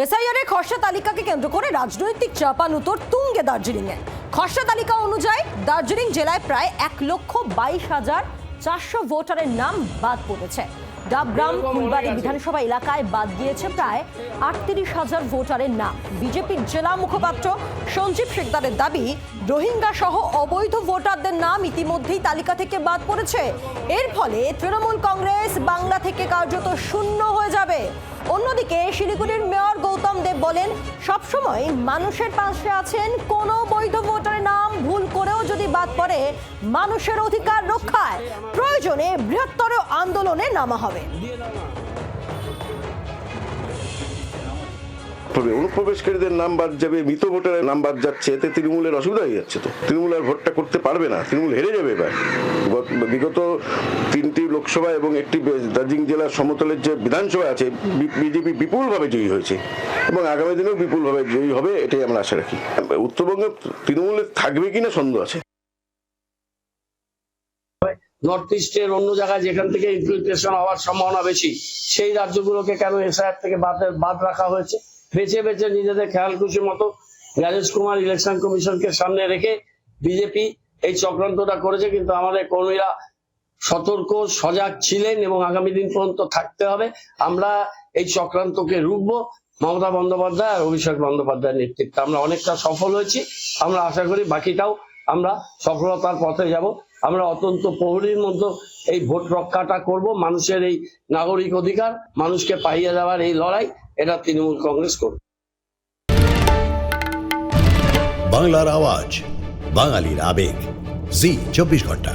SIR এর খসড়া তালিকাকে কেন্দ্র করে রাজনৈতিক চাপানুতোর তুঙ্গে দার্জিলিংয়ে। খসড়া তালিকা অনুযায়ী দার্জিলিং জেলায় প্রায় 1,22,400 ভোটারের নাম বাদ পড়েছে। ডাবগ্রাম ফুলবাড়ি বিধানসভা এলাকায় বাদ গিয়েছে প্রায় 38,000 ভোটারের নাম। বিজেপির জেলা মুখপাত্র সঞ্জীব শেখদারের দাবি, রোহিঙ্গা সহ অবৈধ ভোটারদের নাম ইতিমধ্যেই তালিকা থেকে বাদ পড়েছে। এর ফলে তৃণমূল কংগ্রেস বাংলা থেকে কার্যত শূন্য হয়ে যাবে। অন্যদিকে শিলিগুড়ির মেয়র গৌতম দেব বলেন, সবসময় মানুষের পাশে আছেন। কোনো বৈধ ভোটারের নাম ভুল করেও যদি বাদ পড়ে, মানুষের অধিকার রক্ষায় প্রয়োজনে বৃহত্তর আন্দোলনে নামা হবে। অনুপ্রবেশকারীদের নাম বাদ যাবে, মৃত ভোটারের নাম বাদ যাচ্ছে, এতে তৃণমূলের অসুবিধা হয়ে যাচ্ছে। তো তৃণমূল আর ভোটটা করতে পারবে না, তৃণমূল হেরে যাবে এবার। বিগত 3টি লোকসভা এবং একটি দার্জিলিং জেলার সমতলের যে বিধানসভা আছে, বিজেপি বিপুলভাবে জয়ী হয়েছে এবং আগামী দিনেও বিপুলভাবে জয়ী হবে, এটাই আমরা আশা রাখি। উত্তরবঙ্গে তৃণমূলের থাকবে কিনা সন্দেহ আছে। নর্থ ইস্টের অন্য জায়গায় যেখান থেকে ইনফিল্ট্রেশন হওয়ার সম্ভাবনা বেশি, সেই রাজ্যগুলোকে কেন এসআইআর থেকে বাদ রাখা হয়েছে? বেছে বেছে নিজেদের খেয়াল খুশি মতো রাজেশ কুমার ইলেকশন কমিশনকে সামনে রেখে বিজেপি এই চক্রান্তটা করেছে। কিন্তু আমাদের কর্মীরা সতর্ক সজাগ ছিলেন এবং আগামী দিন পর্যন্ত থাকতে হবে। আমরা এই চক্রান্তকে রুখবো। মমতা বন্দ্যোপাধ্যায় আর অভিষেক বন্দ্যোপাধ্যায়ের নেতৃত্বে আমরা অনেকটা সফল হয়েছি। আমরা আশা করি বাকিটাও আমরা সফলতার পথে যাব। আমরা অত্যন্ত প্রহরীর মধ্যে এই ভোট রক্ষাটা করব। মানুষের এই নাগরিক অধিকার মানুষকে পাইয়ে দেওয়ার এই লড়াই, এটা তৃণমূল কংগ্রেস করবে। বাংলার আওয়াজ, বাঙালির আবেগ, জি 24 ঘন্টা।